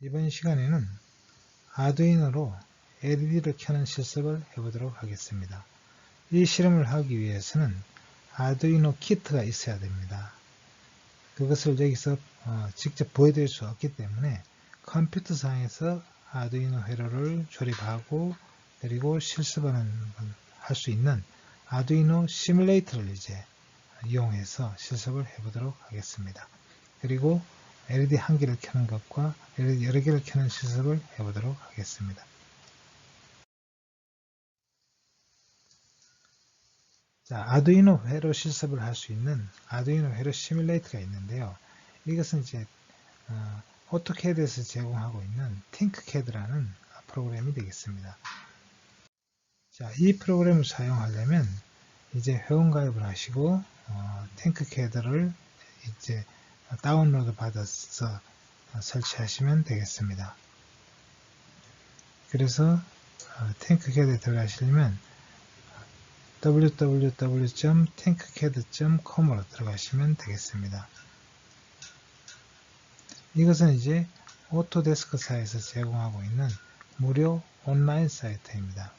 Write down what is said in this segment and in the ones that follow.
이번 시간에는 아두이노로 LED를 켜는 실습을 해보도록 하겠습니다. 이 실험을 하기 위해서는 아두이노 키트가 있어야 됩니다. 그것을 여기서 직접 보여드릴 수 없기 때문에 컴퓨터상에서 아두이노 회로를 조립하고 그리고 실습하는 할 수 있는 아두이노 시뮬레이터를 이제 이용해서 실습을 해보도록 하겠습니다. 그리고 LED 한 개를 켜는 것과 LED 여러 개를 켜는 실습을 해보도록 하겠습니다. 자, 아두이노 회로 실습을 할 수 있는 아두이노 회로 시뮬레이터가 있는데요. 이것은 이제 오토캐드에서 제공하고 있는 팅크캐드라는 프로그램이 되겠습니다. 자, 이 프로그램을 사용하려면 이제 회원가입을 하시고 팅크캐드를 이제 다운로드 받아서 설치하시면 되겠습니다. 그래서 팅크캐드에 들어가시려면 www.tinkercad.com으로 들어가시면 되겠습니다. 이것은 이제 오토데스크사에서 제공하고 있는 무료 온라인 사이트입니다.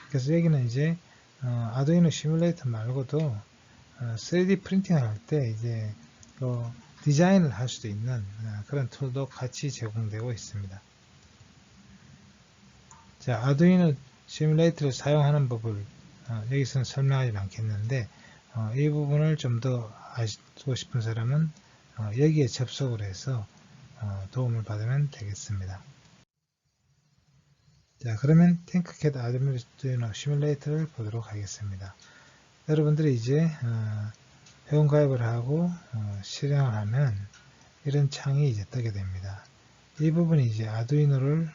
그래서 여기는 이제 아두이노 시뮬레이터 말고도 3D 프린팅 할 때 이제 디자인을 할 수도 있는 그런 툴도 같이 제공되고 있습니다. 자, 아두이노 시뮬레이터를 사용하는 법을 여기서는 설명하지 않겠는데 이 부분을 좀 더 아시고 싶은 사람은 여기에 접속을 해서 도움을 받으면 되겠습니다. 자, 그러면 팅크캐드 아두이노 시뮬레이터를 보도록 하겠습니다. 여러분들이 이제 회원가입을 하고 실행을 하면 이런 창이 이제 뜨게 됩니다. 이 부분이 이제 아두이노를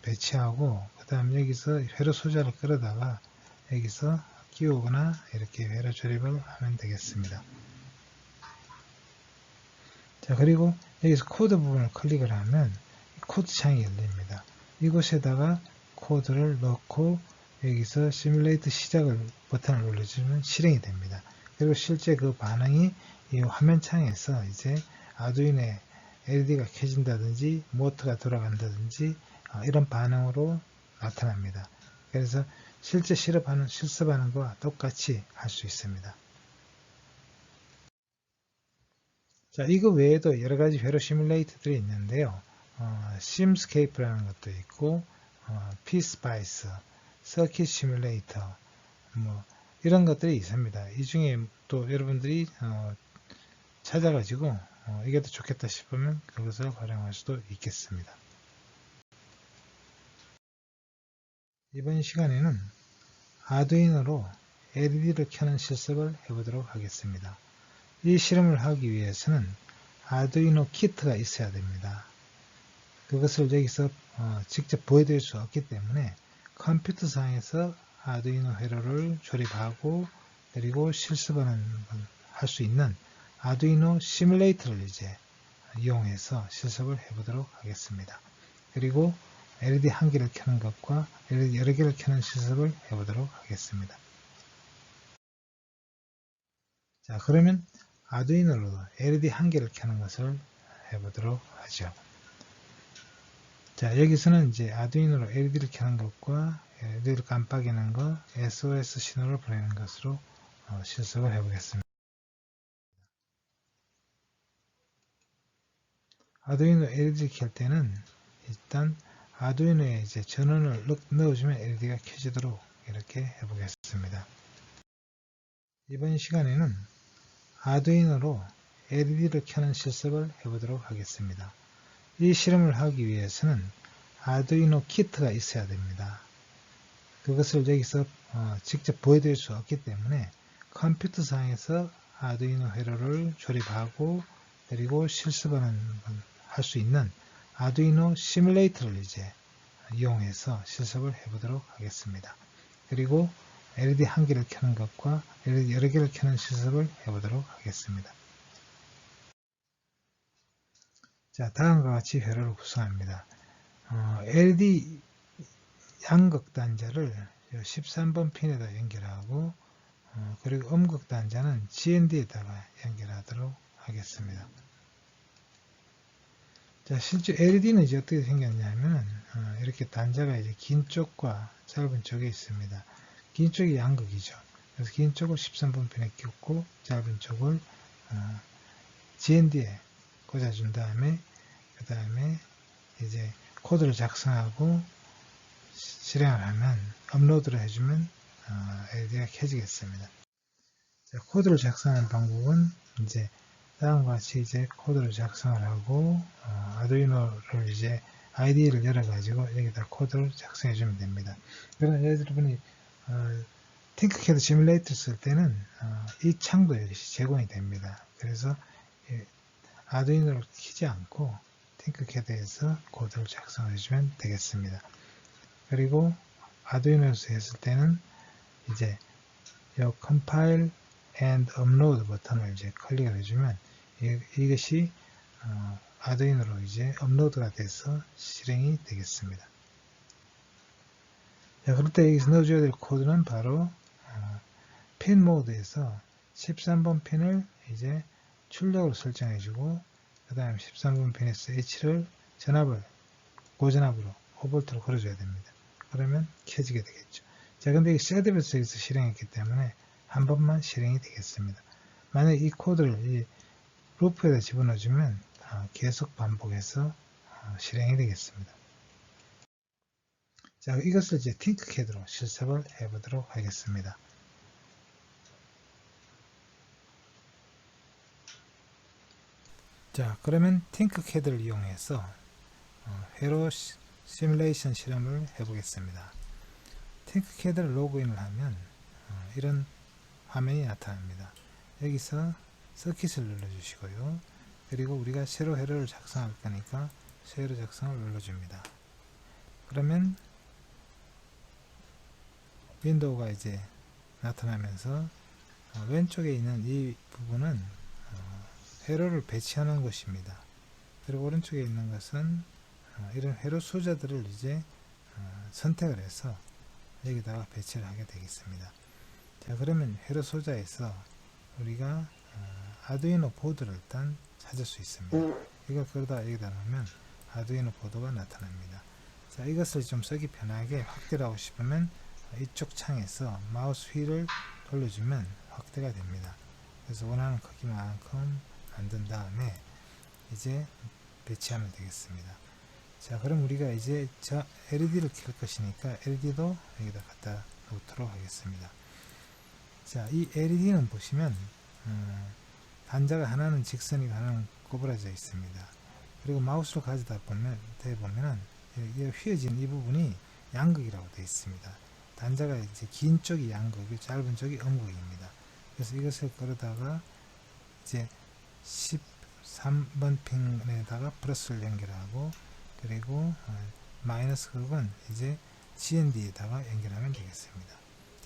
배치하고 그 다음 여기서 회로 소자를 끌어다가 여기서 끼우거나 이렇게 회로 조립을 하면 되겠습니다. 자, 그리고 여기서 코드 부분을 클릭을 하면 코드 창이 열립니다. 이곳에다가 코드를 넣고 여기서 시뮬레이트 시작을 버튼을 눌러주면 실행이 됩니다. 그리고 실제 그 반응이 이 화면창에서 이제 아두이노의 LED가 켜진다든지 모터가 돌아간다든지 이런 반응으로 나타납니다. 그래서 실제 실습하는 것과 똑같이 할 수 있습니다. 자, 이거 외에도 여러 가지 회로 시뮬레이터들이 있는데요. 심스케이프라는 것도 있고, 피스파이스, 서킷 시뮬레이터, 이런 것들이 있습니다. 이 중에 또 여러분들이 찾아가지고 이게 더 좋겠다 싶으면 그것을 활용할 수도 있겠습니다. 이번 시간에는 아두이노로 LED를 켜는 실습을 해보도록 하겠습니다. 이 실험을 하기 위해서는 아두이노 키트가 있어야 됩니다. 그것을 여기서 직접 보여드릴 수 없기 때문에 컴퓨터상에서 아두이노 회로를 조립하고 그리고 실습하는 할 수 있는 아두이노 시뮬레이터를 이제 이용해서 실습을 해보도록 하겠습니다. 그리고 LED 한 개를 켜는 것과 LED 여러 개를 켜는 실습을 해보도록 하겠습니다. 자, 그러면 아두이노로 LED 한 개를 켜는 것을 해보도록 하죠. 자, 여기서는 이제 아두이노로 LED를 켜는 것과 LED를 깜빡이는 것, SOS 신호를 보내는 것으로 실습을 해보겠습니다. 아두이노 LED를 켤 때는 일단 아두이노에 이제 전원을 넣어주면 LED가 켜지도록 이렇게 해보겠습니다. 이번 시간에는 아두이노로 LED를 켜는 실습을 해보도록 하겠습니다. 이 실험을 하기 위해서는 아두이노 키트가 있어야 됩니다. 그것을 여기서 직접 보여드릴 수 없기 때문에 컴퓨터상에서 아두이노 회로를 조립하고 그리고 실습하는 할 수 있는 아두이노 시뮬레이터를 이제 이용해서 실습을 해보도록 하겠습니다. 그리고 LED 한 개를 켜는 것과 LED 여러 개를 켜는 실습을 해보도록 하겠습니다. 자, 다음과 같이 회로를 구성합니다. LED 양극 단자를 13번 핀에다 연결하고 그리고 음극 단자는 GND에다가 연결하도록 하겠습니다. 자, 실제 LED는 이제 어떻게 생겼냐면, 이렇게 단자가 이제 긴 쪽과 짧은 쪽에 있습니다. 긴 쪽이 양극이죠. 그래서 긴 쪽을 13번 핀에 꽂고, 짧은 쪽을 GND에 꽂아준 다음에, 그 다음에 이제 코드를 작성하고 실행을 하면, 업로드를 해주면 LED가 켜지겠습니다. 자, 코드를 작성하는 방법은 이제 다음과 같이 이제 코드를 작성을 하고 아두이노를 이제 IDE를 열어가지고 여기다 코드를 작성해 주면 됩니다. 그러나 여러분이 팅크캐드 시뮬레이터 쓸 때는 이 창도 역시 제공이 됩니다. 그래서 아두이노를 키지 않고 팅크캐드에서 코드를 작성해 주면 되겠습니다. 그리고 아두이노에서 했을 때는 이제 이 compile and upload 버튼을 이제 클릭을 해주면 이것이 아두이노로 이제 업로드가 돼서 실행이 되겠습니다. 자, 그럴 때 여기서 넣어줘야 될 코드는 바로 핀 모드에서 13번 핀을 이제 출력으로 설정해주고 그 다음 13번 핀에서 H를 전압을 고전압으로 5V로 걸어줘야 됩니다. 그러면 켜지게 되겠죠. 자, 근데 이 셋업에서 여기서 실행했기 때문에 한 번만 실행이 되겠습니다. 만약 이 코드를 이 루프에다 집어넣어주면 계속 반복해서 실행이 되겠습니다. 자, 이것을 이제 팅크캐드로 실습을 해보도록 하겠습니다. 자, 그러면 팅크캐드를 이용해서 회로 시뮬레이션 실험을 해보겠습니다. 팅크캐드를 로그인을 하면 이런 화면이 나타납니다. 여기서 서킷을 눌러주시고요. 그리고 우리가 새로 회로를 작성할 거니까 새로 작성을 눌러줍니다. 그러면 윈도우가 이제 나타나면서 왼쪽에 있는 이 부분은 회로를 배치하는 것입니다. 그리고 오른쪽에 있는 것은 이런 회로 수자들을 이제 선택을 해서 여기다가 배치를 하게 되겠습니다. 자, 그러면 회로 소자에서 우리가 아두이노 보드를 일단 찾을 수 있습니다. 이걸 그러다 여기다 놓으면 아두이노 보드가 나타납니다. 자, 이것을 좀 쓰기 편하게 확대를 하고 싶으면 이쪽 창에서 마우스 휠을 돌려주면 확대가 됩니다. 그래서 원하는 크기만큼 만든 다음에 이제 배치하면 되겠습니다. 자, 그럼 우리가 이제 LED를 켤 것이니까 LED도 여기다 갖다 놓도록 하겠습니다. 자, 이 LED는 보시면 단자가 하나는 직선이고 하나는 구부러져 있습니다. 그리고 마우스로 가져다 보면은 휘어진 이 부분이 양극이라고 되어 있습니다. 단자가 이제 긴 쪽이 양극이고 짧은 쪽이 음극입니다. 그래서 이것을 걸어다가 이제 13번 핀에다가 플러스를 연결하고 그리고 마이너스 극은 이제 GND에다가 연결하면 되겠습니다.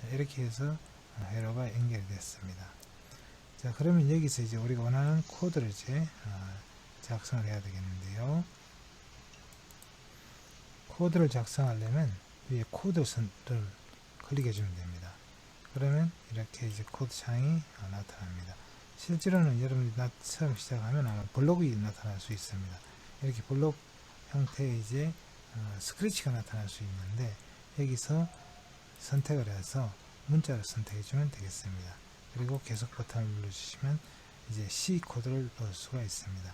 자, 이렇게 해서 회로가 연결이 됐습니다. 자, 그러면 여기서 이제 우리가 원하는 코드를 이제 작성을 해야 되겠는데요. 코드를 작성하려면 위에 코드를 클릭해 주면 됩니다. 그러면 이렇게 이제 코드 창이 나타납니다. 실제로는 여러분이 처음 시작하면 아마 블록이 나타날 수 있습니다. 이렇게 블록 형태의 이제 스크래치가 나타날 수 있는데 여기서 선택을 해서 문자를 선택해 주면 되겠습니다. 그리고 계속 버튼을 눌러주시면 이제 C 코드를 넣을 수가 있습니다.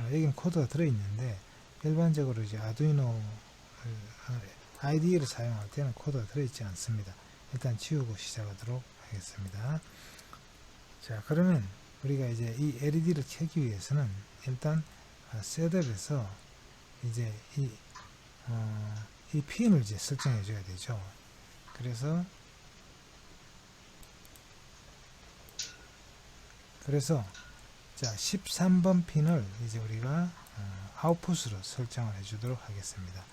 여기는 코드가 들어있는데 일반적으로 이제 아두이노 IDE를 사용할 때는 코드가 들어있지 않습니다. 일단 지우고 시작하도록 하겠습니다. 자, 그러면 우리가 이제 이 LED를 켜기 위해서는 일단 셋업에서 이제 이 핀을 이제 설정해 줘야 되죠. 그래서 자, 13번 핀을 이제 우리가 아웃풋으로 설정을 해 주도록 하겠습니다.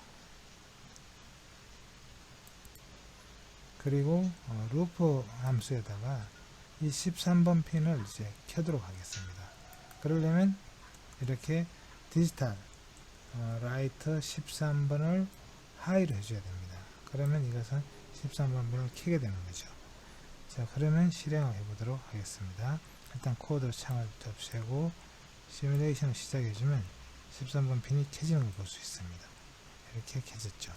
그리고 루프 함수에다가 이 13번 핀을 이제 켜도록 하겠습니다. 그러려면 이렇게 디지털 라이트 13번을 하이로 해줘야 됩니다. 그러면 이것은 13번을 켜게 되는 거죠. 자, 그러면 실행을 해보도록 하겠습니다. 일단 코드 창을 접수하고 시뮬레이션을 시작해주면 13번 핀이 켜지는 걸 볼 수 있습니다. 이렇게 켜졌죠.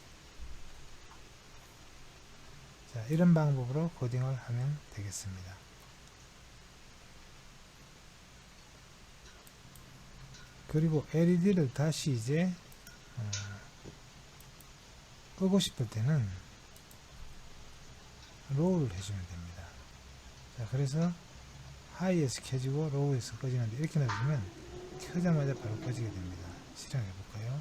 자, 이런 방법으로 코딩을 하면 되겠습니다. 그리고 LED를 다시 이제 끄고 싶을 때는 로우를 해주면 됩니다. 자, 그래서 하이에서 켜지고 로우에서 꺼지는데 이렇게 놔두면 켜자마자 바로 꺼지게 됩니다. 실행해 볼까요?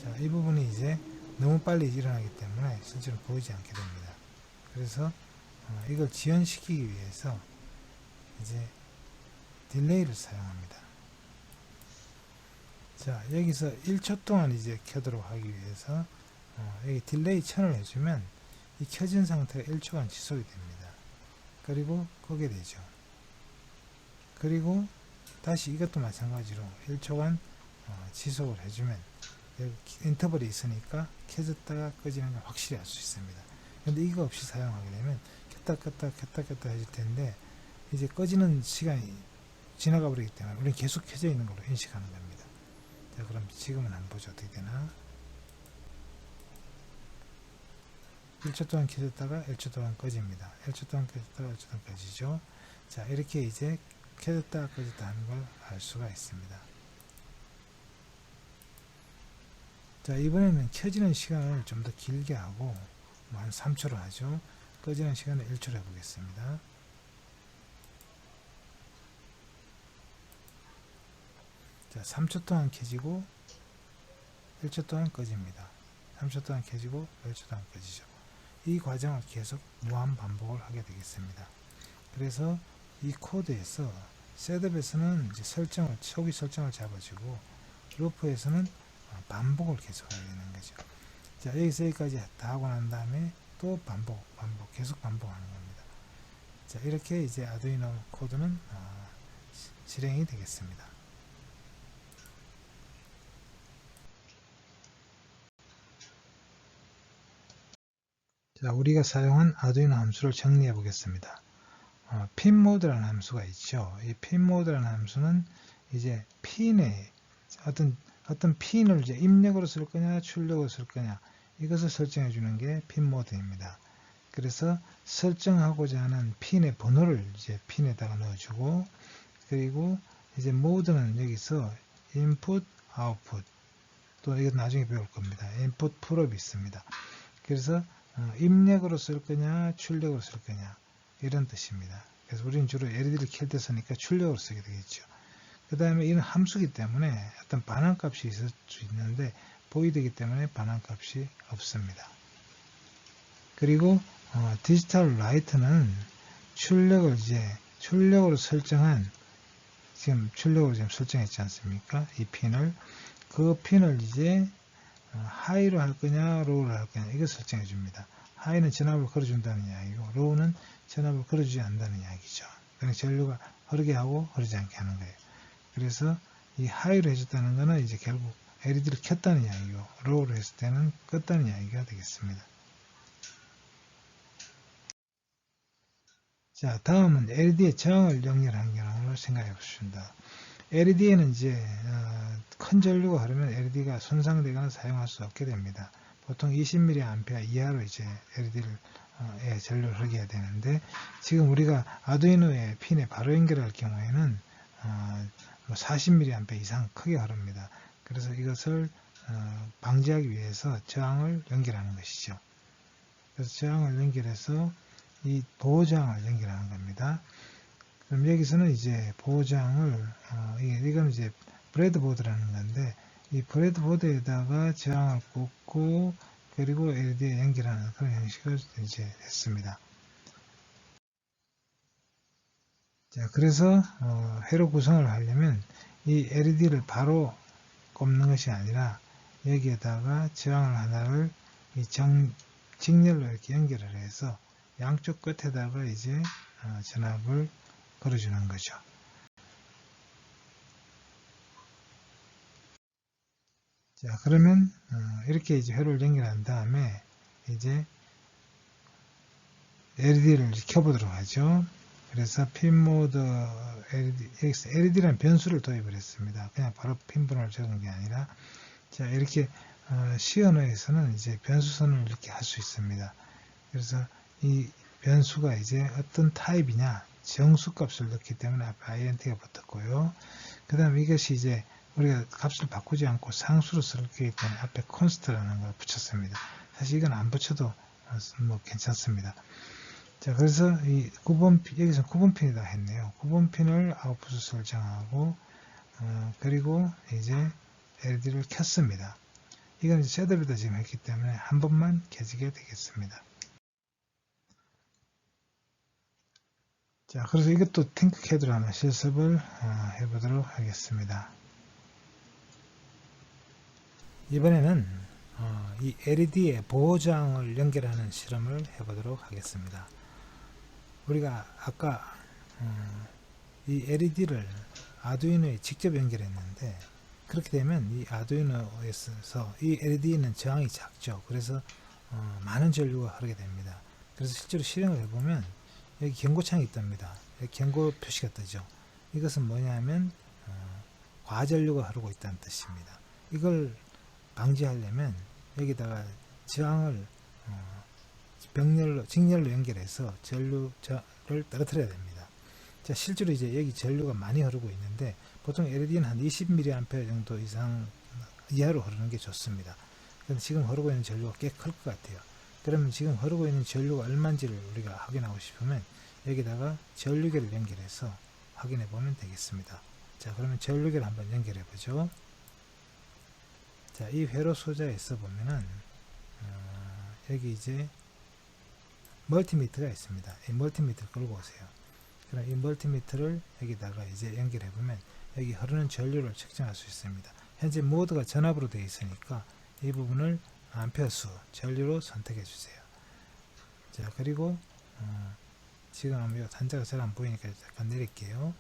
자, 이 부분이 이제 너무 빨리 일어나기 때문에 실제로 보이지 않게 됩니다. 그래서 이걸 지연시키기 위해서 이제 딜레이를 사용합니다. 자, 여기서 1초 동안 이제 켜도록 하기 위해서 여기 딜레이 1000을 해주면 이 켜진 상태가 1초간 지속이 됩니다. 그리고 끄게 되죠. 그리고 다시 이것도 마찬가지로 1초간 지속을 해주면 여기 인터벌이 있으니까 켜졌다가 꺼지는 걸 확실히 알 수 있습니다. 근데 이거 없이 사용하게 되면 켰다 껐다 켰다 껐다 해줄 텐데 이제 꺼지는 시간이 지나가 버리기 때문에 우리는 계속 켜져 있는 걸로 인식하는 겁니다. 자, 그럼 지금은 한번 보죠. 어떻게 되나? 1초 동안 켜졌다가 1초 동안 꺼집니다. 1초 동안 켜졌다가 1초 동안 꺼지죠. 자, 이렇게 이제 켜졌다 꺼졌다 하는 걸 알 수가 있습니다. 자, 이번에는 켜지는 시간을 좀 더 길게 하고 한 3초로 하죠. 꺼지는 시간을 1초로 해보겠습니다. 자, 3초 동안 켜지고 1초 동안 꺼집니다. 3초 동안 켜지고 1초 동안 꺼지죠. 이 과정을 계속 무한 반복을 하게 되겠습니다. 그래서 이 코드에서 셋업에서는 이제 초기 설정을 잡아주고 루프에서는 반복을 계속하게 되는 거죠. 자, 여기서 여기까지 다 하고 난 다음에 또 반복, 계속 반복하는 겁니다. 자, 이렇게 이제 아두이노 코드는 실행이 되겠습니다. 자, 우리가 사용한 아두이노 함수를 정리해 보겠습니다. 핀모드라는 함수가 있죠. 이 핀모드라는 함수는 이제 핀에 어떤 핀을 이제 입력으로 쓸 거냐 출력으로 쓸 거냐 이것을 설정해 주는 게 핀모드입니다. 그래서 설정하고자 하는 핀의 번호를 이제 핀에다가 넣어주고 그리고 이제 모드는 여기서 인풋, 아웃풋 또 이건 나중에 배울 겁니다. 인풋, 풀업이 있습니다. 그래서 입력으로 쓸 거냐 출력으로 쓸 거냐 이런 뜻입니다. 그래서 우리는 주로 LED를 켤 때 쓰니까 출력으로 쓰게 되겠죠. 그 다음에 이는 함수기 때문에 어떤 반환값이 있을 수 있는데 보이드이기 때문에 반환값이 없습니다. 그리고 디지털 라이트는 출력으로 설정한 출력으로 지금 설정했지 않습니까? 이 핀을 그 핀을 이제 하이로 할 거냐 로우로 할 거냐 이거 설정해 줍니다. 하이는 전압을 걸어준다는 이야기고 로우는 전압을 걸어주지 않는다는 이야기죠. 그러니까 전류가 흐르게 하고 흐르지 않게 하는 거예요. 그래서 이 하이로 해줬다는 것은 이제 결국 LED를 켰다는 이야기고 로우로 했을 때는 껐다는 이야기가 되겠습니다. 자, 다음은 LED의 저항을 연결하는 경우를 생각해 보십니다. LED에는 이제 큰 전류가 흐르면 LED가 손상되거나 사용할 수 없게 됩니다. 보통 20mA 이하로 이제 LED를 전류를 흐르게 해야 되는데 지금 우리가 아두이노의 핀에 바로 연결할 경우에는 40mA 이상 크게 흐릅니다. 그래서 이것을 방지하기 위해서 저항을 연결하는 것이죠. 그래서 저항을 연결해서 이 보호저항을 연결하는 겁니다. 그럼 여기서는 이제 보호저항을 이건 이제 브레드보드라는 건데 이 브레드보드에다가 저항을 꽂고 그리고 LED에 연결하는 그런 형식을 이제 했습니다. 자, 그래서 회로 구성을 하려면 이 LED를 바로 꼽는 것이 아니라 여기에다가 저항을 하나를 이 직렬로 이렇게 연결을 해서 양쪽 끝에다가 이제 전압을 걸어주는 거죠. 자, 그러면 이렇게 이제 회로를 연결한 다음에 이제 LED를 켜보도록 하죠. 그래서 핀모드 LED, 여기서 LED라는 변수를 도입을 했습니다. 그냥 바로 핀번호를 적은 게 아니라, 자, 이렇게 시언어에서는 이제 변수선을 이렇게 할 수 있습니다. 그래서 이 변수가 이제 어떤 타입이냐, 정수 값을 넣기 때문에 앞에 int가 붙었고요. 그 다음에 이것이 이제 우리가 값을 바꾸지 않고 상수로 쓰기 때문에 앞에 const라는 걸 붙였습니다. 사실 이건 안 붙여도 뭐 괜찮습니다. 자, 그래서 이 9번, 여기서 9번 핀이다 했네요. 9번 핀을 아웃풋 설정하고, 그리고 이제 LED를 켰습니다. 이건 이제 셋업에다 지금 했기 때문에 한 번만 켜지게 되겠습니다. 자, 그래서 이것도 탱크캐드로 한번 실습을 해보도록 하겠습니다. 이번에는 이 LED에 보호장을 연결하는 실험을 해보도록 하겠습니다. 우리가 아까 이 LED를 아두이노에 직접 연결했는데, 그렇게 되면 이 아두이노에서 이 LED는 저항이 작죠. 그래서 많은 전류가 흐르게 됩니다. 그래서 실제로 실행을 해보면 여기 경고창이 있답니다. 여기 경고 표시가 뜨죠. 이것은 뭐냐면 과전류가 흐르고 있다는 뜻입니다. 이걸 방지하려면 여기다가 저항을 직렬로 연결해서 전류를 떨어뜨려야 됩니다. 자, 실제로 이제 여기 전류가 많이 흐르고 있는데, 보통 LED는 한 20mA 정도 이하로 흐르는 게 좋습니다. 그런데 지금 흐르고 있는 전류가 꽤 클 것 같아요. 그러면 지금 흐르고 있는 전류가 얼마인지를 우리가 확인하고 싶으면 여기다가 전류계를 연결해서 확인해 보면 되겠습니다. 자, 그러면 전류계를 한번 연결해 보죠. 자, 이 회로 소자에서 보면은 여기 이제 멀티미터가 있습니다. 이 멀티미터를 끌고 오세요. 그럼 이 멀티미터를 여기다가 이제 연결해 보면 여기 흐르는 전류를 측정할 수 있습니다. 현재 모드가 전압으로 되어 있으니까 이 부분을 암페어수 전류로 선택해 주세요. 자, 그리고 지금 단자가 잘 안 보이니까 잠깐 내릴게요.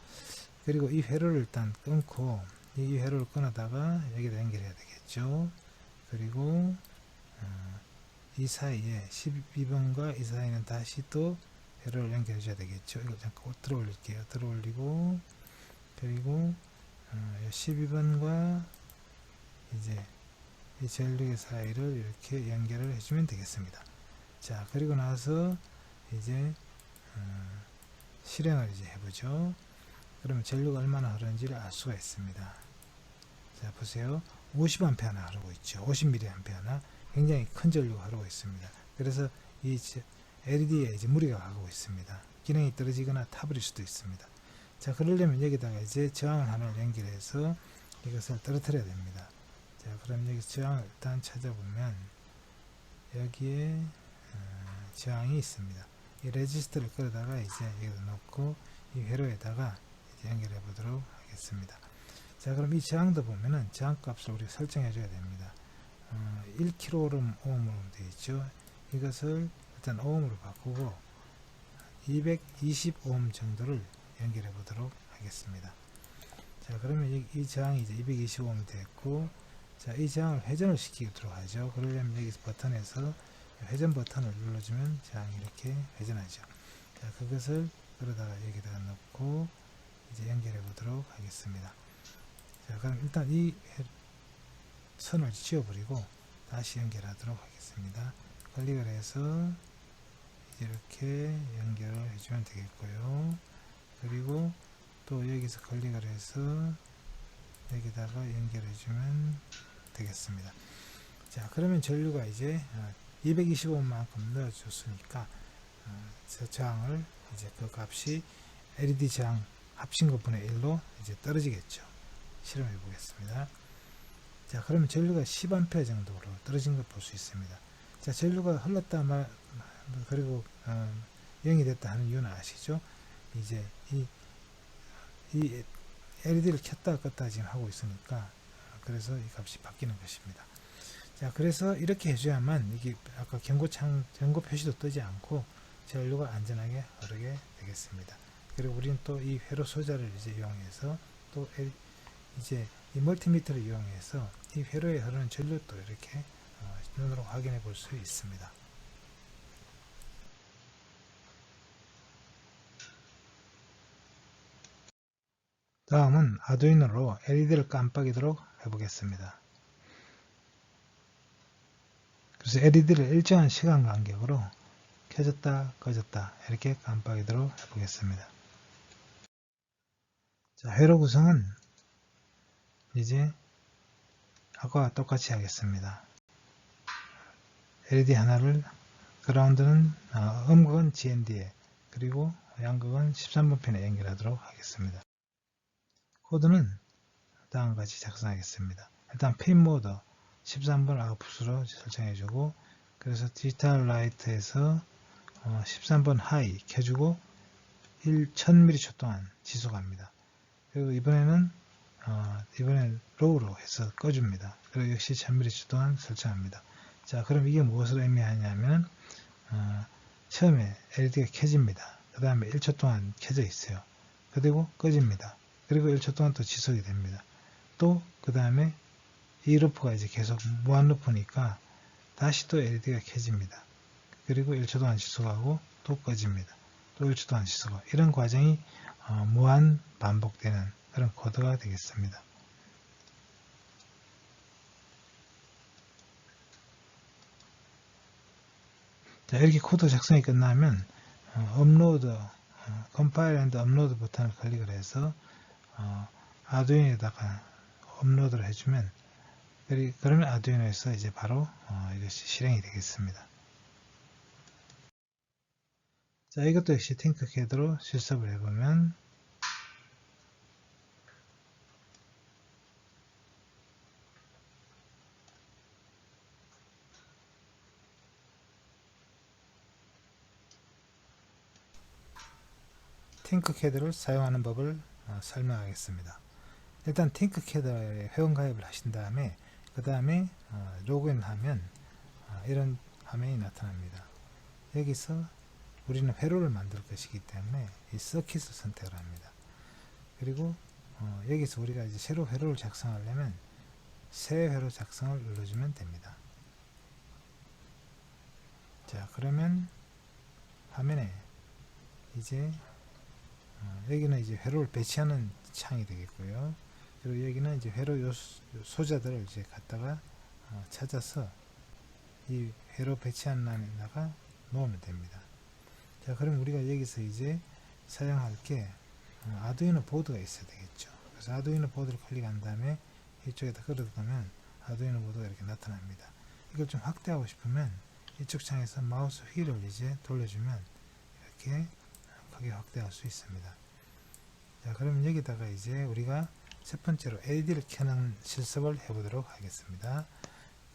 그리고 이 회로를 일단 끊고 이 회로를 끊어다가 여기다 연결해야 되겠죠. 그리고 이 사이에 12번과 이 사이는 다시 또 회로를 연결해 줘야 되겠죠. 이거 잠깐 들어 올릴게요. 들어 올리고, 그리고 12번과 이제 이 전류계 사이를 이렇게 연결을 해주면 되겠습니다. 자, 그리고 나서 이제 실행을 이제 해보죠. 그러면 전류가 얼마나 흐르는지를 알 수가 있습니다. 자, 보세요. 50A나 흐르고 있죠. 50mA나 굉장히 큰 전류가 흐르고 있습니다. 그래서 이 LED에 이제 무리가 가고 있습니다. 기능이 떨어지거나 타버릴 수도 있습니다. 자, 그러려면 여기다가 이제 저항을 하나를 연결해서 이것을 떨어뜨려야 됩니다. 자, 그럼 여기 저항을 일단 찾아보면 여기에 저항이 있습니다. 이 레지스터를 끌어다가 이제 여기다 놓고 이 회로에다가 이제 연결해 보도록 하겠습니다. 자, 그럼 이 저항도 보면은 저항 값을 우리가 설정해 줘야 됩니다. 1kΩ 오음으로 되어 있죠. 이것을 일단 오음으로 바꾸고 220오hm 정도를 연결해 보도록 하겠습니다. 자, 그러면 이 저항이 이제 225오hm 됐고, 자, 이 저항을 회전을 시키도록 하죠. 그러려면 여기서 버튼에서 회전 버튼을 눌러주면 저항이 이렇게 회전하죠. 자, 그것을 그러다가 여기다가 넣고 이제 연결해 보도록 하겠습니다. 자, 그럼 일단 이 선을 지워버리고 다시 연결하도록 하겠습니다. 클릭을 해서 이렇게 연결을 해주면 되겠고요. 그리고 또 여기서 클릭을 해서 여기다가 연결해주면 되겠습니다. 자, 그러면 전류가 이제 225만큼 넣어줬으니까 저항을 이제 그 값이 LED 저항 합친 것분의 1로 이제 떨어지겠죠. 실험해 보겠습니다. 자, 그러면 전류가 10A 정도로 떨어진 걸 볼 수 있습니다. 자, 전류가 흘렀다 그리고 0이 됐다 하는 이유는 아시죠? 이제 이 LED를 켰다 껐다 지금 하고 있으니까 그래서 이 값이 바뀌는 것입니다. 자, 그래서 이렇게 해줘야만 이게 아까 경고 표시도 뜨지 않고 전류가 안전하게 흐르게 되겠습니다. 그리고 우리는 또 이 회로 소자를 이제 이용해서 또 이제 이 멀티미터를 이용해서 이 회로에 흐르는 전류도 이렇게 눈으로 확인해 볼 수 있습니다. 다음은 아두이노로 LED를 깜빡이도록 해보겠습니다. 그래서 LED를 일정한 시간 간격으로 켜졌다 꺼졌다 이렇게 깜빡이도록 해보겠습니다. 자, 회로 구성은 이제 아까와 똑같이 하겠습니다. LED 하나를, 그라운드는 음극은 GND에, 그리고 양극은 13번 핀에 연결하도록 하겠습니다. 코드는 다음과 같이 작성하겠습니다. 일단 핀 모드 13번 아웃풋으로 설정해주고, 그래서 디지털 라이트에서 13번 하이 켜주고 1000mH 동안 지속합니다. 그리고 이번에는 로우로 해서 꺼줍니다. 그리고 역시 1000mH 동안 설정합니다. 자, 그럼 이게 무엇을 의미하냐면 처음에 LED가 켜집니다. 그 다음에 1초 동안 켜져 있어요. 그리고 꺼집니다. 그리고 1초 동안 또 지속이 됩니다. 또 그 다음에 이 루프가 이제 계속 무한 루프니까 다시 또 LED가 켜집니다. 그리고 1초 동안 지속하고 또 꺼집니다. 또 1초 동안 지속하고, 이런 과정이 무한 반복되는 그런 코드가 되겠습니다. 자, 이렇게 코드 작성이 끝나면 업로드, 컴파일 앤드 업로드 버튼을 클릭을 해서 아두이노에다가 업로드를 해주면, 그러면 아두이노에서 이제 바로 이것이 실행이 되겠습니다. 자, 이것도 역시 팅커캐드로 실습을 해보면, 팅커캐드를 사용하는 법을 설명하겠습니다. 일단 팅커캐드에 회원가입을 하신 다음에 그 다음에 로그인을 하면 이런 화면이 나타납니다. 여기서 우리는 회로를 만들 것이기 때문에 이 서킷을 선택을 합니다. 그리고 여기서 우리가 이제 새로 회로를 작성하려면 새 회로 작성을 눌러주면 됩니다. 자, 그러면 화면에 이제 여기는 이제 회로를 배치하는 창이 되겠고요. 그리고 여기는 이제 회로 소자들을 이제 갖다가 찾아서 이 회로 배치하는 란에다가 놓으면 됩니다. 자, 그럼 우리가 여기서 이제 사용할 게 아두이노 보드가 있어야 되겠죠. 그래서 아두이노 보드를 클릭한 다음에 이쪽에다 끌어두면 아두이노 보드가 이렇게 나타납니다. 이걸 좀 확대하고 싶으면 이쪽 창에서 마우스 휠을 이제 돌려주면 이렇게 크게 확대할 수 있습니다. 자, 그러면 여기다가 이제 우리가 첫 번째로 LED를 켜는 실습을 해보도록 하겠습니다.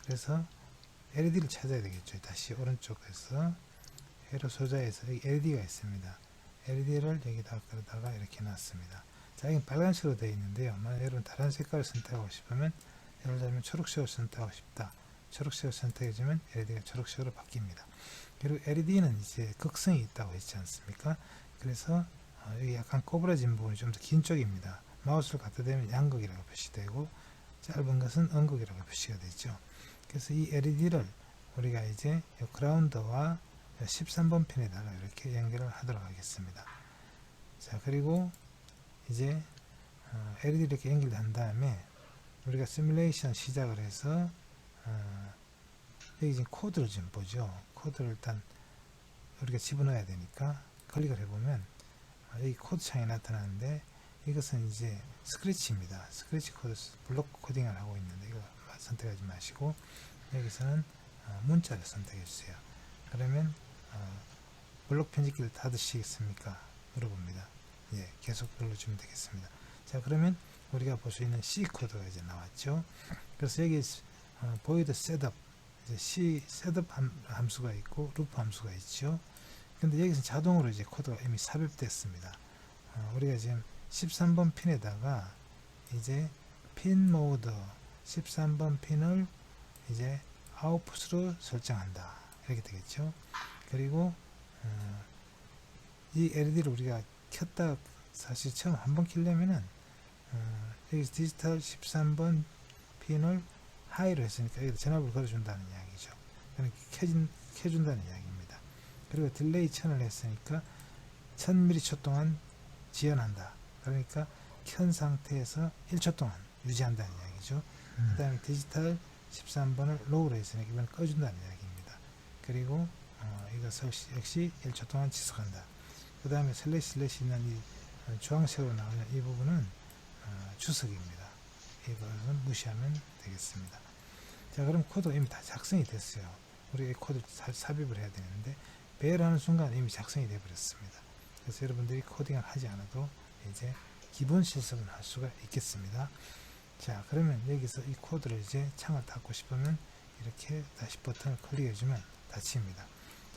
그래서 LED를 찾아야 되겠죠. 다시 오른쪽에서 회로 소자에서 여기 LED가 있습니다. LED를 여기다가 끌어다가 이렇게 놨습니다. 자, 여기 빨간색으로 되어 있는데요. 만약 여러분 다른 색깔을 선택하고 싶으면, 예를 들면 초록색을 선택하고 싶다. 초록색을 선택해주면 LED가 초록색으로 바뀝니다. 그리고 LED는 이제 극성이 있다고 했지 않습니까? 그래서 여기 약간 꼬부라진 부분이 좀 더 긴 쪽입니다. 마우스를 갖다 대면 양극이라고 표시되고 짧은 것은 음극이라고 표시가 되죠. 그래서 이 LED를 우리가 이제 그라운드와 13번 핀에다가 이렇게 연결을 하도록 하겠습니다. 자, 그리고 이제 LED를 이렇게 연결한 다음에 우리가 시뮬레이션 시작을 해서 여기 지금 코드를 좀 보죠. 코드를 일단 우리가 집어넣어야 되니까 클릭을 해보면 여기 코드 창이 나타나는데, 이것은 이제 스크래치입니다. 스크래치 코드 블록 코딩을 하고 있는데 이거 선택하지 마시고 여기서는 문자를 선택해 주세요. 그러면 블록 편집기를 닫으시겠습니까? 물어봅니다. 예, 계속 눌러주면 되겠습니다. 자, 그러면 우리가 볼 수 있는 C 코드가 이제 나왔죠. 그래서 여기 void setup, 이제 C 셋업 함수가 있고 루프 함수가 있죠. 근데 여기서 자동으로 이제 코드가 이미 삽입됐습니다. 우리가 지금 13번 핀에다가 이제 핀 모드 13번 핀을 이제 아웃풋으로 설정한다. 이렇게 되겠죠. 그리고 이 LED를 우리가 켰다, 사실 처음 한번 켜려면은 여기서 디지털 13번 핀을 하이로 했으니까 여기다 전압을 걸어준다는 이야기죠. 그러니까 켜준다는 이야기입니다. 그리고 딜레이 1000을 했으니까 1000mH 동안 지연한다. 그러니까 켠 상태에서 1초 동안 유지한다는 이야기죠. 그 다음에 디지털 13번을 로우로 했으니까 이번에 꺼준다는 이야기입니다. 그리고 이것을 역시 1초 동안 지속한다. 그 다음에 슬래시 있는 이 주황색으로 나오는 이 부분은 주석입니다. 이것은 무시하면 되겠습니다. 자, 그럼 코드가 이미 다 작성이 됐어요. 우리가 이 코드를 삽입을 해야 되는데 배열하는 순간 이미 작성이 되어 버렸습니다. 그래서 여러분들이 코딩을 하지 않아도 이제 기본 실습은 할 수가 있겠습니다. 자, 그러면 여기서 이 코드를 이제 창을 닫고 싶으면 이렇게 다시 버튼을 클릭해주면 닫힙니다.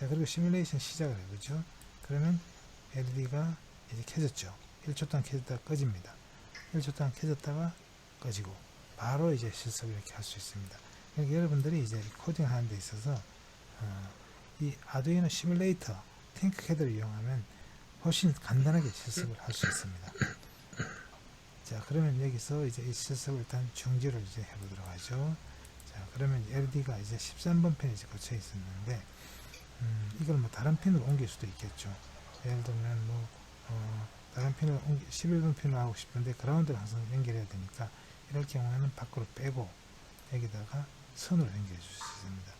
자, 그리고 시뮬레이션 시작을 해보죠. 그러면 LED가 이제 켜졌죠. 1초 동안 켜졌다가 꺼집니다. 1초 동안 켜졌다가 꺼지고 바로 이제 실습을 이렇게 할 수 있습니다. 그러니까 여러분들이 이제 코딩 하는 데 있어서 이 아두이노 시뮬레이터 팅크캐드를 이용하면 훨씬 간단하게 실습을 할 수 있습니다. 자, 그러면 여기서 이제 이 실습을 일단 중지를 이제 해보도록 하죠. 자, 그러면 LED가 이제 13번 핀에 이제 거쳐 있었는데, 이걸 뭐 다른 핀으로 옮길 수도 있겠죠. 예를 들면 뭐, 다른 핀을 11번 핀으로 하고 싶은데 그라운드를 항상 연결해야 되니까 이럴 경우에는 밖으로 빼고 여기다가 선을 연결해 줄 수 있습니다.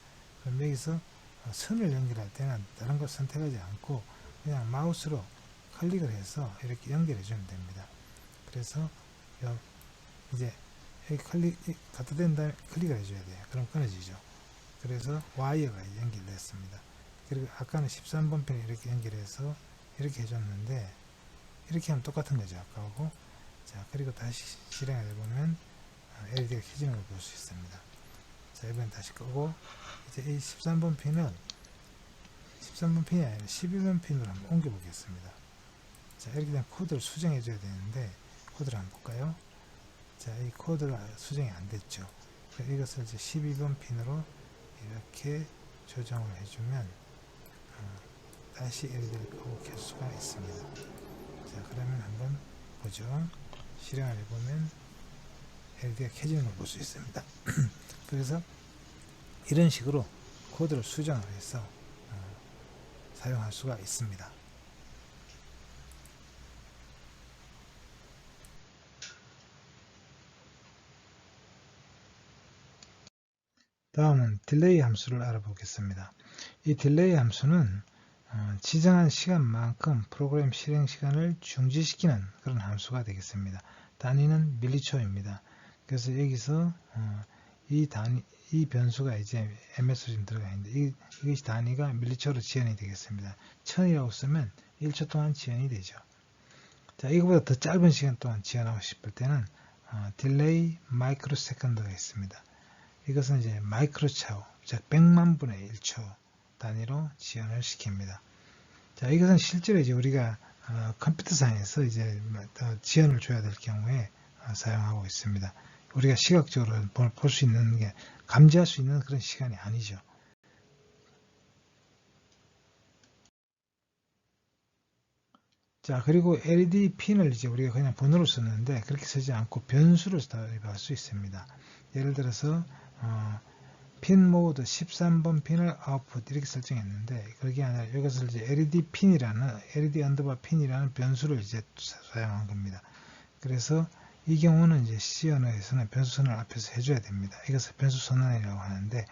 그럼 여기서 선을 연결할 때는 다른 걸 선택하지 않고 그냥 마우스로 클릭을 해서 이렇게 연결해 주면 됩니다. 그래서 이제 여기 갖다 댄 다음에 클릭을 해줘야 돼요. 그럼 끊어지죠. 그래서 와이어가 연결됐습니다. 그리고 아까는 13번 핀에 이렇게 연결해서 이렇게 해줬는데 이렇게 하면 똑같은 거죠. 아까하고. 자, 그리고 다시 실행을 해보면 LED가 켜지는 걸 볼 수 있습니다. 자, 이번엔 다시 끄고 이제 이 13번 핀은 13번 핀이 아니라 12번 핀으로 한번 옮겨 보겠습니다. 자, 이렇게 되면 코드를 수정해 줘야 되는데 코드를 한번 볼까요? 자, 이 코드가 수정이 안 됐죠. 이것을 이제 12번 핀으로 이렇게 조정을 해주면 다시 LED를 끄고 켤 수가 있습니다. 자, 그러면 한번 보죠. 실행을 해보면 LED가 켜지는 걸 볼 수 있습니다. 그래서 이런 식으로 코드를 수정을 해서 사용할 수가 있습니다. 다음은 딜레이 함수를 알아보겠습니다. 이 딜레이 함수는 지정한 시간만큼 프로그램 실행 시간을 중지시키는 그런 함수가 되겠습니다. 단위는 밀리초입니다. 그래서 여기서 이 변수가 이제 MS로 지금 들어가 있는데 이것이 단위가 밀리초로 지연이 되겠습니다. 1000이라고 쓰면 1초 동안 지연이 되죠. 자, 이거보다 더 짧은 시간 동안 지연하고 싶을 때는 딜레이 마이크로 세컨드가 있습니다. 이것은 이제 마이크로차오, 즉 100만 분의 1초 단위로 지연을 시킵니다. 자, 이것은 실제로 이제 우리가 컴퓨터상에서 이제 지연을 줘야 될 경우에 사용하고 있습니다. 우리가 시각적으로 볼 수 있는 게 감지할 수 있는 그런 시간이 아니죠. 자, 그리고 LED 핀을 이제 우리가 그냥 번호로 썼는데 그렇게 쓰지 않고 변수를 도입할 수 있습니다. 예를 들어서 핀 모드 13번 핀을 아웃풋 이렇게 설정했는데 그게 아니라 이것을 이제 LED 언더바 핀이라는 변수를 이제 사용한 겁니다. 그래서 이 경우는 이제 C 언어에서는 변수 선언을 앞에서 해줘야 됩니다. 이것을 변수 선언이라고 하는데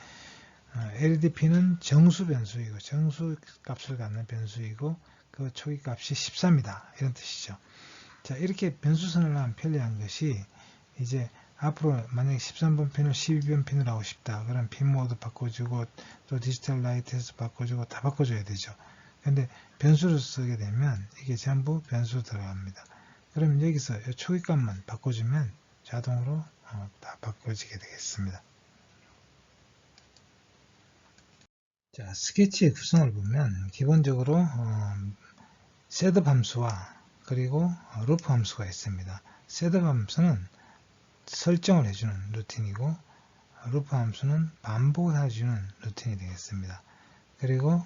LED 핀은 정수 변수이고 정수 값을 갖는 변수이고 그 초기 값이 13이다 이런 뜻이죠. 자, 이렇게 변수 선언을 하면 편리한 것이 이제 앞으로 만약에 13번 핀을 12번 핀으로 하고 싶다. 그럼 핀 모드 바꿔주고 또 디지털 라이트에서 바꿔주고 다 바꿔줘야 되죠. 근데 변수를 쓰게 되면 이게 전부 변수로 들어갑니다. 그러면 여기서 이 초기값만 바꿔주면 자동으로 다 바꿔지게 되겠습니다. 자, 스케치의 구성을 보면 기본적으로 셋업 함수와 그리고 루프 함수가 있습니다. 셋업 함수는 설정을 해주는 루틴이고 루프 함수는 반복을 해주는 루틴이 되겠습니다. 그리고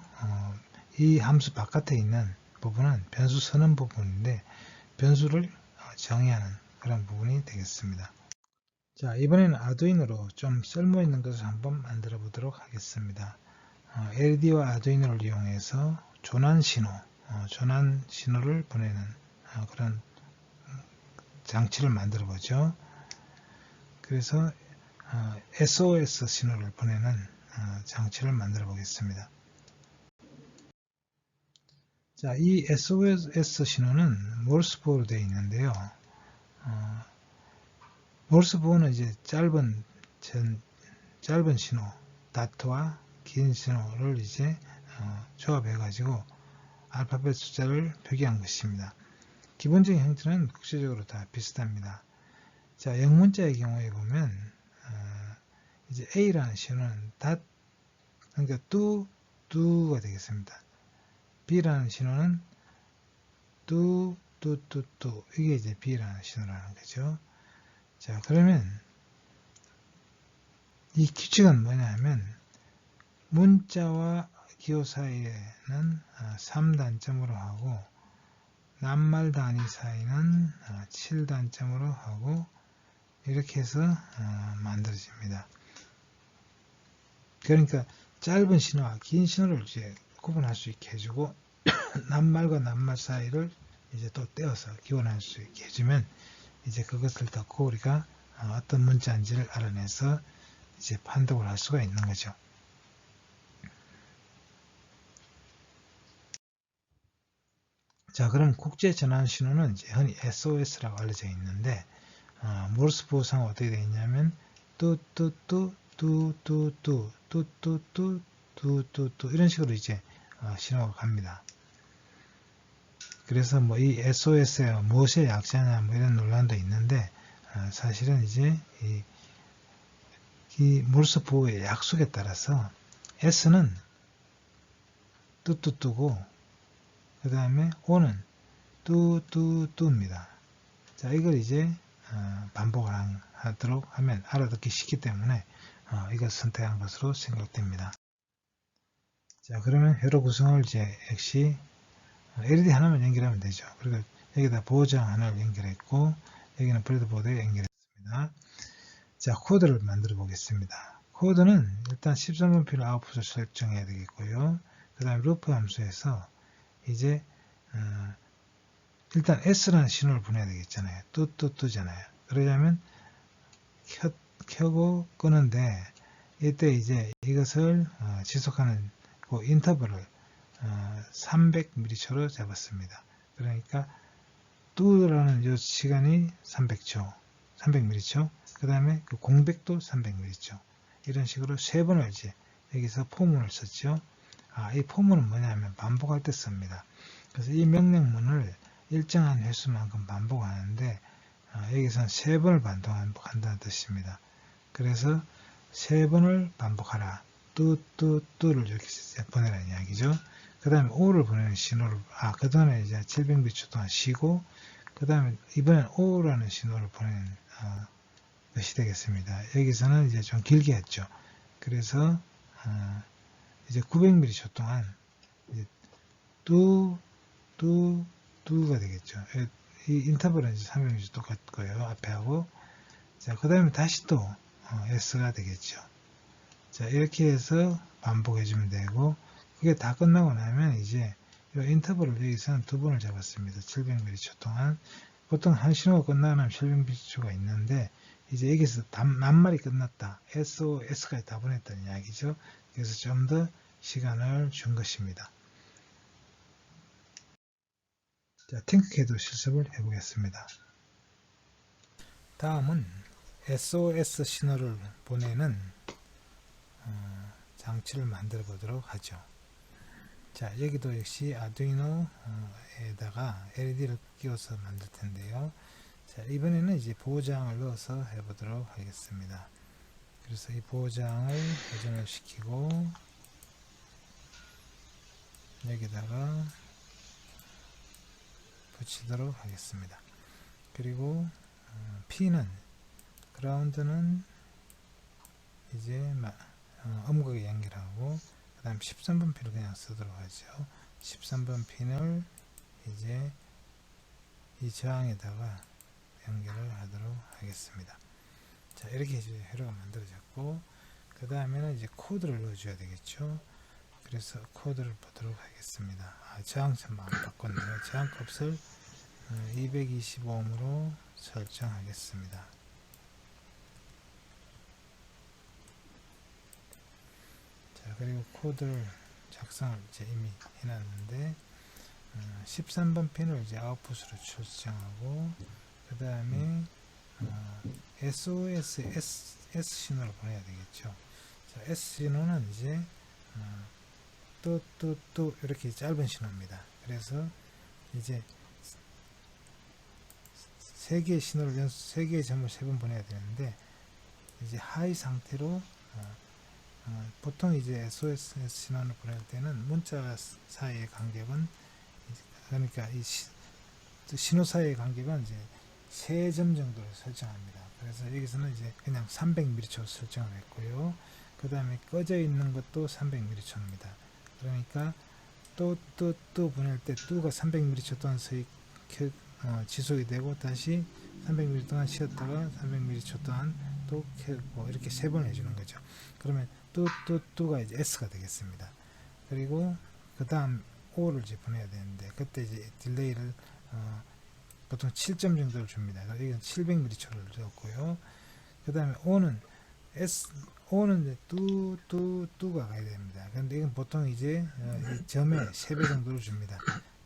이 함수 바깥에 있는 부분은 변수 선언 부분인데 변수를 정의하는 그런 부분이 되겠습니다. 자, 이번에는 아두이노로 좀 쓸모있는 것을 한번 만들어 보도록 하겠습니다. LED와 아두이노를 이용해서 전환 신호를 보내는 그런 장치를 만들어 보죠. 그래서 SOS 신호를 보내는 장치를 만들어 보겠습니다. 자, 이 SOS 신호는 모르스보어로 되어 있는데요. 모르스보어는 이제 짧은 신호, 다트와 긴 신호를 이제 조합해 가지고 알파벳 숫자를 표기한 것입니다. 기본적인 형태는 국제적으로 다 비슷합니다. 자, 영문자의 경우에 보면 이제 A라는 신호는 그러니까 뚜가 되겠습니다. B라는 신호는 뚜 이게 이제 B라는 신호라는 거죠. 자, 그러면 이 규칙은 뭐냐면 문자와 기호 사이에는 3단점으로 하고 낱말 단위 사이는 7단점으로 하고 이렇게 해서 만들어집니다. 그러니까 짧은 신호와 긴 신호를 이제 구분할 수 있게 해주고 낱말과 낱말 사이를 이제 또 떼어서 기원할 수 있게 해주면 이제 그것을 듣고 우리가 어떤 문자인지를 알아내서 이제 판독을 할 수가 있는 거죠. 자, 그럼 국제 전환 신호는 이제 흔히 SOS라고 알려져 있는데 모르스보어상 어떻게 되어 있냐면 뚜뚜뚜 뚜뚜뚜 뚜뚜뚜 뚜뚜뚜 이런 식으로 이제 신호가 갑니다. 그래서 뭐 이 SOS가 무엇의 약자냐 뭐 이런 논란도 있는데 사실은 이제 이 모르스보어의 약속에 따라서 S는 뚜뚜뚜고 그 다음에 O는 뚜뚜뚜입니다. 자, 이걸 이제 반복을 하도록 하면 알아듣기 쉽기 때문에 이걸 선택한 것으로 생각됩니다. 자, 그러면 회로 구성을 이제 역시 LED 하나만 연결하면 되죠. 그리고 여기다 보호장 하나를 연결했고 여기는 브레드보드에 연결했습니다. 자, 코드를 만들어 보겠습니다. 코드는 일단 13분필 아웃풋을 설정해야 되겠고요. 그 다음에 루프 함수에서 이제 일단 S라는 신호를 보내야 되겠잖아요. 뚜뚜뚜잖아요. 그러려면 켜고 끄는데 이때 이제 이것을 지속하는 그 인터벌을 300mH로 잡았습니다. 그러니까 뚜라는 이 시간이 300mH, 그 다음에 그 공백도 300mH. 이런 식으로 세 번을 이제 여기서 포문을 썼죠. 이 포문은 뭐냐면 반복할 때 씁니다. 그래서 이 명령문을 일정한 횟수만큼 반복하는데 여기서는 세 번을 반복한다는 뜻입니다. 그래서 세 번을 반복하라. 뚜뚜뚜를 이렇게 보내라는 이야기죠. 그 다음에 5를 보내는 신호를, 그 다음에 이제 700mH 동안 쉬고, 그 다음에 이번엔 5라는 신호를 보내는 것이 되겠습니다. 여기서는 이제 좀 길게 했죠. 그래서 이제 900mH 동안 이제 뚜가 되겠죠. 이 인터벌은 이제 300mH 똑같고요. 앞에 하고. 자, 그 다음에 다시 또 S가 되겠죠. 자, 이렇게 해서 반복해주면 되고, 그게 다 끝나고 나면 이제 이 인터벌을 여기서는 두 번을 잡았습니다. 700mH 동안. 보통 한 신호가 끝나면 700mH가 있는데, 이제 여기서 낱말이 끝났다. SOS까지 다 보냈다는 이야기죠. 그래서 좀 더 시간을 준 것입니다. 자, 팅크캐드 실습을 해보겠습니다. 다음은 SOS 신호를 보내는 장치를 만들어 보도록 하죠. 자, 여기도 역시 아두이노에다가 LED를 끼워서 만들 텐데요. 자, 이번에는 이제 보호장을 넣어서 해보도록 하겠습니다. 그래서 이 보호장을 회전을 시키고 여기다가 붙이도록 하겠습니다. 그리고 P는 그라운드는 이제 음극에 연결하고 그 다음 13번 핀을 그냥 쓰도록 하죠. 13번 핀을 이제 이 저항에다가 연결을 하도록 하겠습니다. 자, 이렇게 이제 회로가 만들어졌고 그 다음에는 이제 코드를 넣어줘야 되겠죠. 그래서 코드를 보도록 하겠습니다. 저항점 안 바꿨네요. 저항값을 225ohm으로 설정하겠습니다. 자, 그리고 코드를 작성을 이제 이미 해놨는데 13번 핀을 이제 아웃풋으로 출정하고 그 다음에 SOS S 신호를 보내야 되겠죠. 자, S 신호는 이제 또 이렇게 짧은 신호입니다. 그래서 이제 3개의 신호를 연속 3개의 점을 3번 보내야 되는데 이제 하이 상태로 보통 이제 SOS 신호를 보낼 때는 문자 사이의 간격은 그러니까 이 신호 사이의 간격은 이제 3점 정도로 설정합니다. 그래서 여기서는 이제 그냥 300mHz 설정을 했고요. 그 다음에 꺼져 있는 것도 300mHz입니다. 그러니까 또 보낼 때 뚜가 300mHz 동안 지속이 되고 다시 300mHz 동안 쉬었다가 300mHz 동안 또 켜고 이렇게 3번 해주는 거죠. 그러면 뚜가 이제 S가 되겠습니다. 그리고 그 다음 O를 이제 보내야 되는데 그때 이제 딜레이를 보통 7점 정도를 줍니다. 이건 700mHz를 줬고요. 그 다음에 O는 이제 뚜가 가야 됩니다. 근데 이건 보통 이제 이 점에 3배 정도를 줍니다.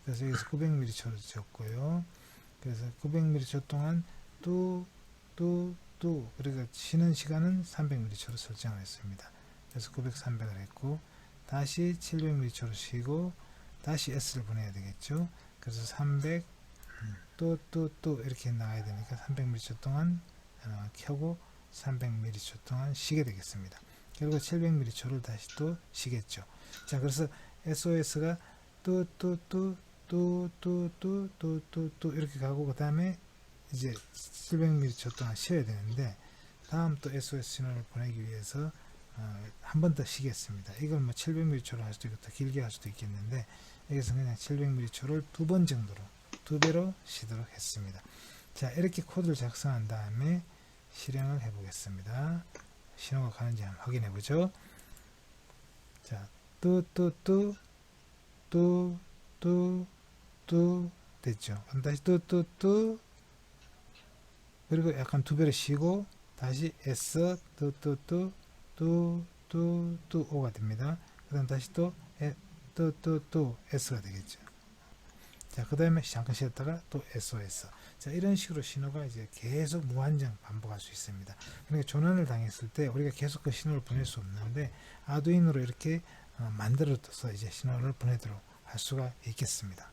그래서 여기서 900mHz를 줬고요. 그래서 900mHz 동안 그리고 쉬는 시간은 300mHz로 설정을 했습니다. 그래서 900, 300을 했고 다시 700mHz로 쉬고 다시 S를 보내야 되겠죠. 그래서 300 또 이렇게 나와야 되니까 300mHz 동안 켜고 300mHz 동안 쉬게 되겠습니다. 그리고 700mHz를 다시 또 쉬겠죠. 자, 그래서 SOS가 이렇게 가고 그 다음에 이제 700mHz 동안 쉬어야 되는데 다음 또 SOS 신호를 보내기 위해서 한 번 더 쉬겠습니다. 이걸 뭐 700mHz로 할 수도 있고 더 길게 할 수도 있겠는데 여기서 그냥 700mHz를 2번 정도로 2배로 쉬도록 했습니다. 자, 이렇게 코드를 작성한 다음에 실행을 해 보겠습니다. 신호가 가는지 한번 확인해 보죠. 자, 됐죠. 그럼 다시 그리고 약간 2배로 쉬고 다시 S O가 됩니다. 그 다음 다시 또 S가 되겠죠. 자, 그 다음에 잠깐 쉬었다가 또 SOS. 자, 이런 식으로 신호가 이제 계속 무한정 반복할 수 있습니다. 그러니까 조난을 당했을 때 우리가 계속 그 신호를 보낼 수 없는데 아두이노로 이렇게 만들어서 이제 신호를 보내도록 할 수가 있겠습니다.